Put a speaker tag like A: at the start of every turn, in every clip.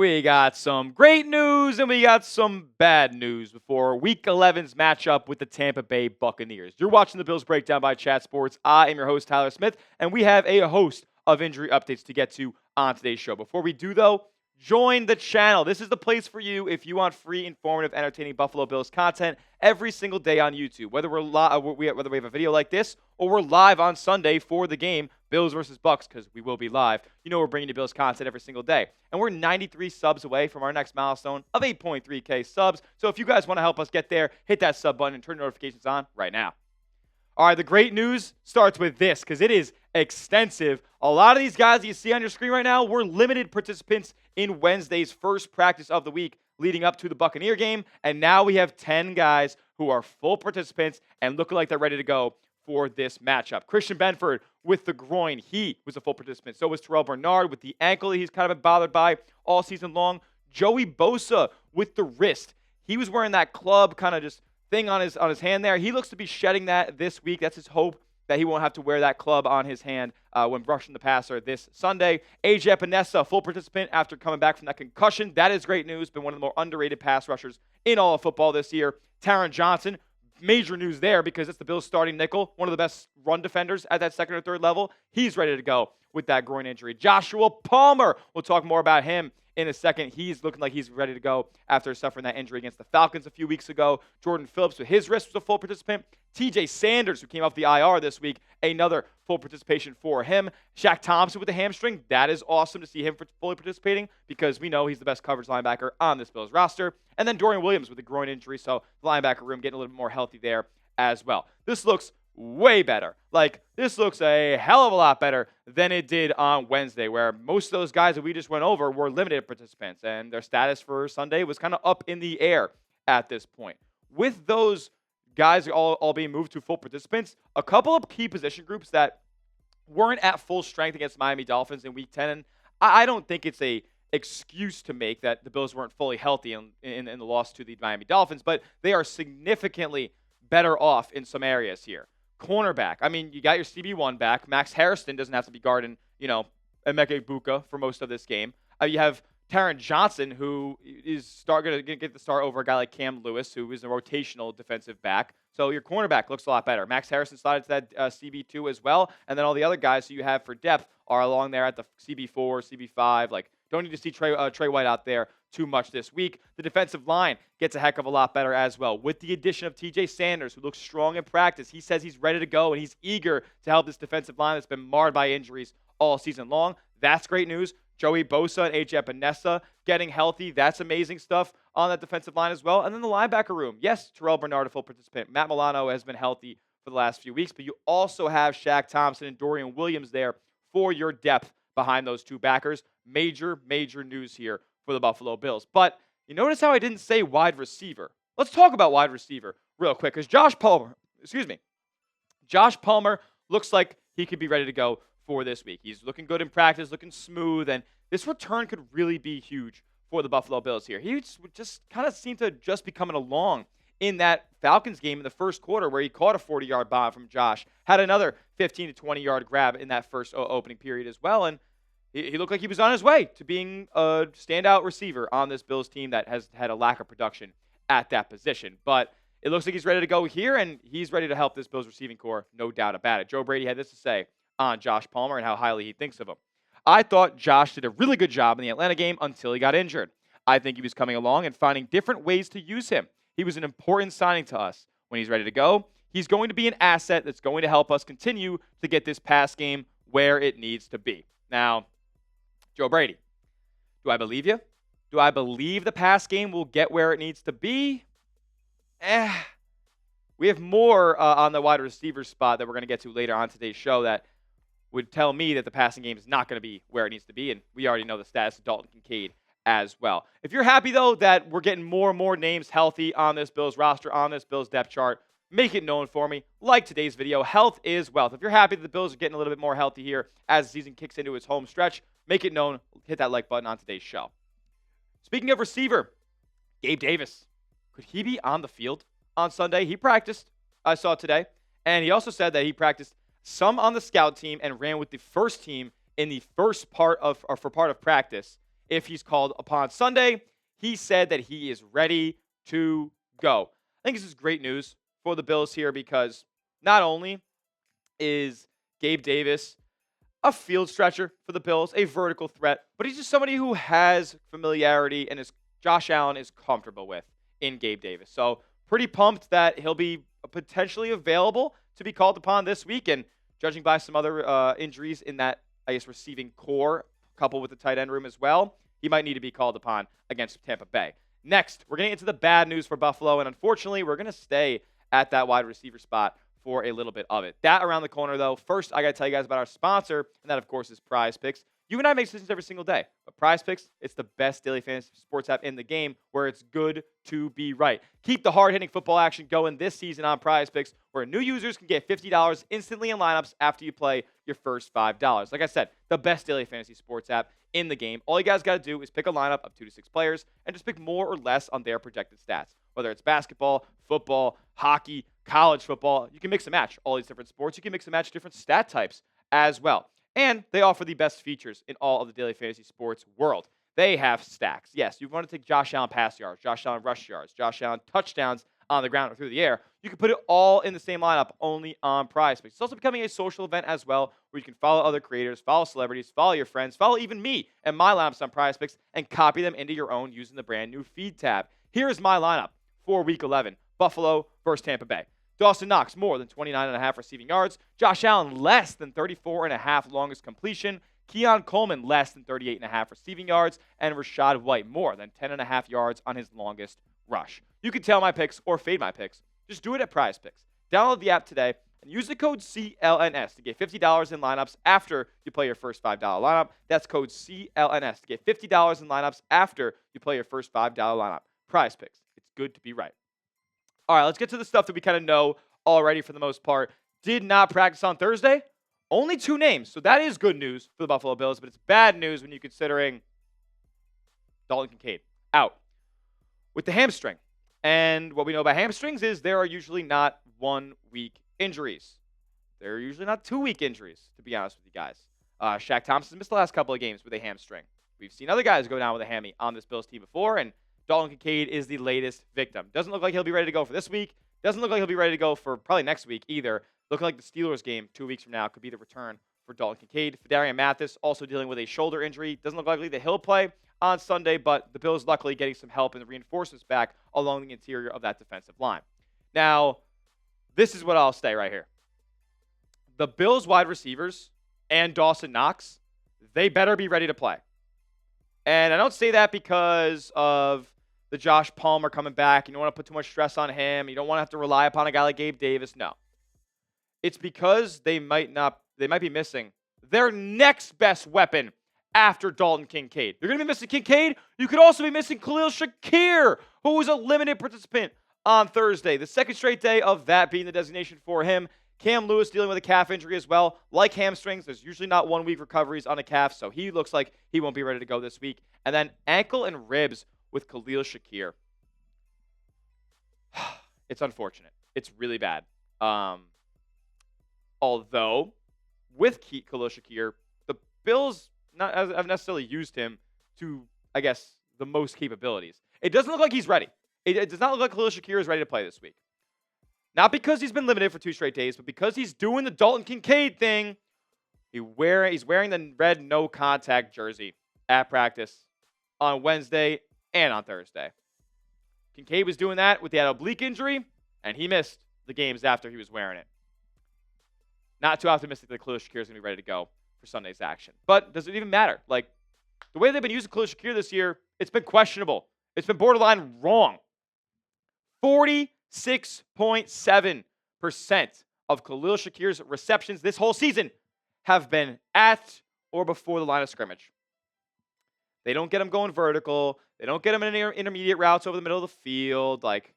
A: We got some great news and we got some bad news before Week 11's matchup with the Tampa Bay Buccaneers. You're watching the Bills Breakdown by Chat Sports. I am your host, Tyler Smith, and we have a host of injury updates to get to on today's show. Before we do, though, join the channel. This is the place for you if you want free, informative, entertaining Buffalo Bills content every single day on YouTube. Whether we have a video like this or we're live on Sunday for the game, Bills versus Bucks, because we will be live. You know we're bringing you Bills content every single day. And we're 93 subs away from our next milestone of 8.3K subs. So if you guys want to help us get there, hit that sub button and turn notifications on right now. All right, the great news starts with this because it is extensive. A lot of these guys that you see on your screen right now were limited participants in Wednesday's first practice of the week leading up to the Buccaneer game. And now we have 10 guys who are full participants and looking like they're ready to go for this matchup. Chrisitan Benford with the groin, he was a full participant. So was Terrel Bernard with the ankle he's kind of been bothered by all season long. Joey Bosa with the wrist. He was wearing that club kind of just thing on his hand there. He looks to be shedding that this week. That's his hope, that he won't have to wear that club on his hand when rushing the passer this Sunday. Epenesa, full participant after coming back from that concussion. That is great news. Been one of the more underrated pass rushers in all of football this year. Taron Johnson, major news there because it's the Bills' starting nickel, one of the best run defenders at that second or third level. He's ready to go with that groin injury. Joshua Palmer, we'll talk more about him in a second. He's looking like he's ready to go after suffering that injury against the Falcons a few weeks ago. Jordan Phillips with his wrist was a full participant. TJ Sanders, who came off the IR this week, another full participation for him. Shaq Thompson with the hamstring. That is awesome to see him fully participating because we know he's the best coverage linebacker on this Bills roster. And then Dorian Williams with a groin injury, so the linebacker room getting a little bit more healthy there as well. This looks way better. This looks a hell of a lot better than it did on Wednesday, where most of those guys that we just went over were limited participants, and their status for Sunday was kind of up in the air at this point. With those guys all being moved to full participants, a couple of key position groups that weren't at full strength against Miami Dolphins in Week 10, and I don't think it's a excuse to make that the Bills weren't fully healthy in the loss to the Miami Dolphins, but they are significantly better off in some areas here. Cornerback. I mean, you got your CB1 back. Max Harrison doesn't have to be guarding, Emeka Egbuka for most of this game. You have Taron Johnson, who is going to get the start over a guy like Cam Lewis, who is a rotational defensive back. So your cornerback looks a lot better. Max Harrison slided to that CB2 as well. And then all the other guys who you have for depth are along there at the CB4, CB5. Don't need to see Trey White out there too much this week. The defensive line gets a heck of a lot better as well. With the addition of TJ Sanders, who looks strong in practice, he says he's ready to go, and he's eager to help this defensive line that's been marred by injuries all season long. That's great news. Joey Bosa and Epenesa getting healthy. That's amazing stuff on that defensive line as well. And then the linebacker room. Yes, Terrel Bernard, a full participant. Matt Milano has been healthy for the last few weeks, but you also have Shaq Thompson and Dorian Williams there for your depth behind those two backers. Major news here for the Buffalo Bills. But you notice how I didn't say wide receiver. Let's talk about wide receiver real quick because Josh Palmer looks like he could be ready to go for this week. He's looking good in practice, looking smooth, and this return could really be huge for the Buffalo Bills here. He just kind of seemed to just be coming along in that Falcons game in the first quarter where he caught a 40-yard bomb from Josh, had another 15 to 20-yard grab in that first opening period as well, and he looked like he was on his way to being a standout receiver on this Bills team that has had a lack of production at that position. But it looks like he's ready to go here, and he's ready to help this Bills receiving core, no doubt about it. Joe Brady had this to say on Josh Palmer and how highly he thinks of him. I thought Josh did a really good job in the Atlanta game until he got injured. I think he was coming along and finding different ways to use him. He was an important signing to us. When he's ready to go, he's going to be an asset that's going to help us continue to get this pass game where it needs to be. Now, Joe Brady, do I believe you? Do I believe the pass game will get where it needs to be? We have more on the wide receiver spot that we're going to get to later on today's show that would tell me that the passing game is not going to be where it needs to be, and we already know the status of Dalton Kincaid as well. If you're happy, though, that we're getting more and more names healthy on this Bills roster, on this Bills depth chart, make it known for me. Like today's video, health is wealth. If you're happy that the Bills are getting a little bit more healthy here as the season kicks into its home stretch, make it known. Hit that like button on today's show. Speaking of receiver, Gabe Davis. Could he be on the field on Sunday? He practiced, I saw today, and he also said that he practiced some on the scout team and ran with the first team in the first part of practice if he's called upon Sunday. He said that he is ready to go. I think this is great news for the Bills here because not only is Gabe Davis a field stretcher for the Bills, a vertical threat, but he's just somebody who has familiarity and Josh Allen is comfortable with in Gabe Davis. So pretty pumped that he'll be potentially available to be called upon this week. And judging by some other injuries in that, I guess, receiving core, coupled with the tight end room as well, he might need to be called upon against Tampa Bay. Next, we're getting into the bad news for Buffalo, and unfortunately, we're going to stay at that wide receiver spot for a little bit of it. That around the corner, though. First, I got to tell you guys about our sponsor, and that, of course, is Prize Picks. You and I make decisions every single day, but Prize Picks, it's the best daily fantasy sports app in the game where it's good to be right. Keep the hard-hitting football action going this season on Prize Picks, where new users can get $50 instantly in lineups after you play your first $5. Like I said, the best daily fantasy sports app in the game. All you guys got to do is pick a lineup of 2 to 6 players and just pick more or less on their projected stats. Whether it's basketball, football, hockey, college football, you can mix and match all these different sports. You can mix and match different stat types as well. And they offer the best features in all of the daily fantasy sports world. They have stacks. Yes, you want to take Josh Allen pass yards, Josh Allen rush yards, Josh Allen touchdowns on the ground or through the air. You can put it all in the same lineup only on Prize Picks. It's also becoming a social event as well, where you can follow other creators, follow celebrities, follow your friends, follow even me and my lineups on Prize Picks, and copy them into your own using the brand new feed tab. Here is my lineup for Week 11, Buffalo versus Tampa Bay. Dawson Knox, more than 29.5 receiving yards. Josh Allen, less than 34.5 longest completion. Keon Coleman, less than 38.5 receiving yards. And Rachaad White, more than 10.5 yards on his longest rush. You can tell my picks or fade my picks. Just do it at Prize Picks. Download the app today and use the code CLNS to get $50 in lineups after you play your first $5 lineup. That's code CLNS to get $50 in lineups after you play your first $5 lineup. Prize Picks. It's good to be right. All right, let's get to the stuff that we kind of know already for the most part. Did not practice on Thursday. Only 2 names. So that is good news for the Buffalo Bills, but it's bad news when you're considering Dalton Kincaid out with the hamstring. And what we know about hamstrings is there are usually not 1-week injuries. They're usually not 2-week injuries, to be honest with you guys. Shaq Thompson missed the last couple of games with a hamstring. We've seen other guys go down with a hammy on this Bills team before, and Dalton Kincaid is the latest victim. Doesn't look like he'll be ready to go for this week. Doesn't look like he'll be ready to go for probably next week either. Looking like the Steelers game 2 weeks from now could be the return for Dalton Kincaid. Phidarian Mathis also dealing with a shoulder injury. Doesn't look likely that he'll play on Sunday, but the Bills luckily getting some help and the reinforcements back along the interior of that defensive line. Now, this is what I'll say right here. The Bills wide receivers and Dawson Knox, they better be ready to play. And I don't say that because of the Josh Palmer coming back. You don't want to put too much stress on him. You don't want to have to rely upon a guy like Gabe Davis. No. It's because they might be missing their next best weapon after Dalton Kincaid. You're going to be missing Kincaid. You could also be missing Khalil Shakir, who was a limited participant on Thursday. The second straight day of that being the designation for him. Cam Lewis dealing with a calf injury as well. Like hamstrings, there's usually not 1-week recoveries on a calf, so he looks like he won't be ready to go this week. And then ankle and ribs with Khalil Shakir. It's unfortunate. It's really bad. Although, with Khalil Shakir, the Bills have necessarily used him to, I guess, the most capabilities. It doesn't look like he's ready. It does not look like Khalil Shakir is ready to play this week. Not because he's been limited for 2 straight days, but because he's doing the Dalton Kincaid thing. He's wearing the red no-contact jersey at practice on Wednesday and on Thursday. Kincaid was doing that with that oblique injury, and he missed the games after he was wearing it. Not too optimistic that Khalil Shakir is going to be ready to go for Sunday's action. But does it even matter? Like, the way they've been using Khalil Shakir this year, it's been questionable. It's been borderline wrong. 46.7% of Khalil Shakir's receptions this whole season have been at or before the line of scrimmage. They don't get him going vertical. They don't get him in intermediate routes over the middle of the field. Like,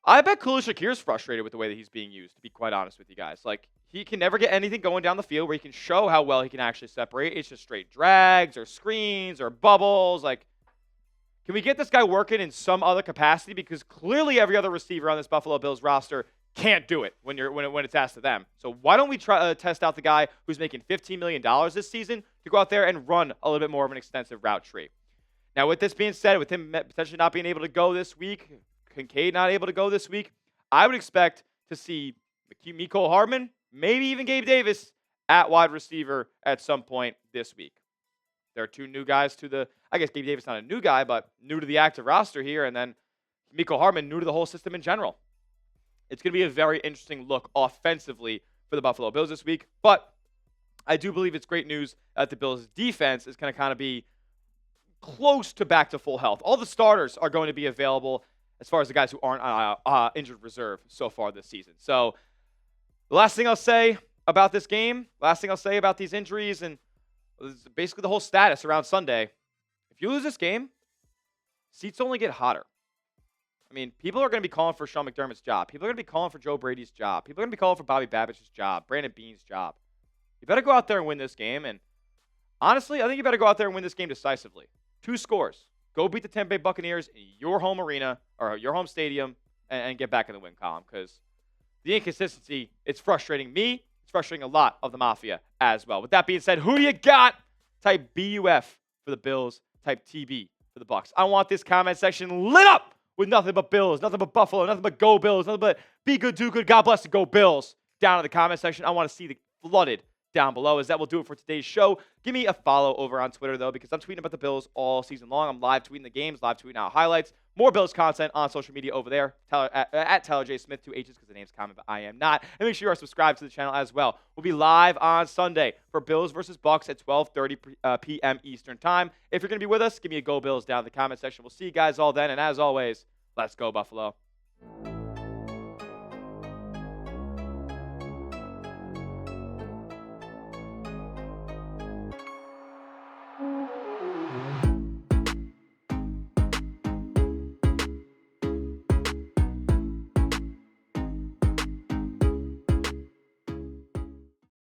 A: I bet Khalil Shakir's frustrated with the way that he's being used, to be quite honest with you guys. Like, he can never get anything going down the field where he can show how well he can actually separate. It's just straight drags or screens or bubbles. Like, can we get this guy working in some other capacity? Because clearly every other receiver on this Buffalo Bills roster can't do it when it's asked of them. So why don't we try test out the guy who's making $15 million this season to go out there and run a little bit more of an extensive route tree? Now, with this being said, with him potentially not being able to go this week, Kincaid not able to go this week, I would expect to see Mecole Hardman, maybe even Gabe Davis at wide receiver at some point this week. There are two new guys I guess Gabe Davis not a new guy, but new to the active roster here, and then Mecole Hardman new to the whole system in general. It's going to be a very interesting look offensively for the Buffalo Bills this week, but I do believe it's great news that the Bills' defense is going to kind of be close to back to full health. All the starters are going to be available as far as the guys who aren't on injured reserve so far this season. So the last thing I'll say about this game, last thing I'll say about these injuries, and basically the whole status around Sunday, if you lose this game, seats only get hotter. I mean, people are going to be calling for Sean McDermott's job. People are going to be calling for Joe Brady's job. People are going to be calling for Bobby Babbitt's job, Brandon Beane's job. You better go out there and win this game. And honestly, I think you better go out there and win this game decisively. 2 scores. Go beat the Tampa Bay Buccaneers in your home arena or your home stadium and get back in the win column, because the inconsistency, it's frustrating me. It's frustrating a lot of the Mafia as well. With that being said, who do you got? Type BUF for the Bills. Type TB for the Bucs. I want this comment section lit up with nothing but Bills, nothing but Buffalo, nothing but go Bills, nothing but be good, do good, God bless the go Bills down in the comment section. I want to see the flooded down below. As that will do it for today's show. Give me a follow over on Twitter, though, because I'm tweeting about the Bills all season long. I'm live tweeting the games, live tweeting out highlights. More Bills content on social media over there. At Tyler J. Smith, 2 H's because the name's common, but I am not. And make sure you are subscribed to the channel as well. We'll be live on Sunday for Bills versus Bucs at 12:30 p.m. Eastern Time. If you're going to be with us, give me a go Bills down in the comment section. We'll see you guys all then. And as always, let's go Buffalo.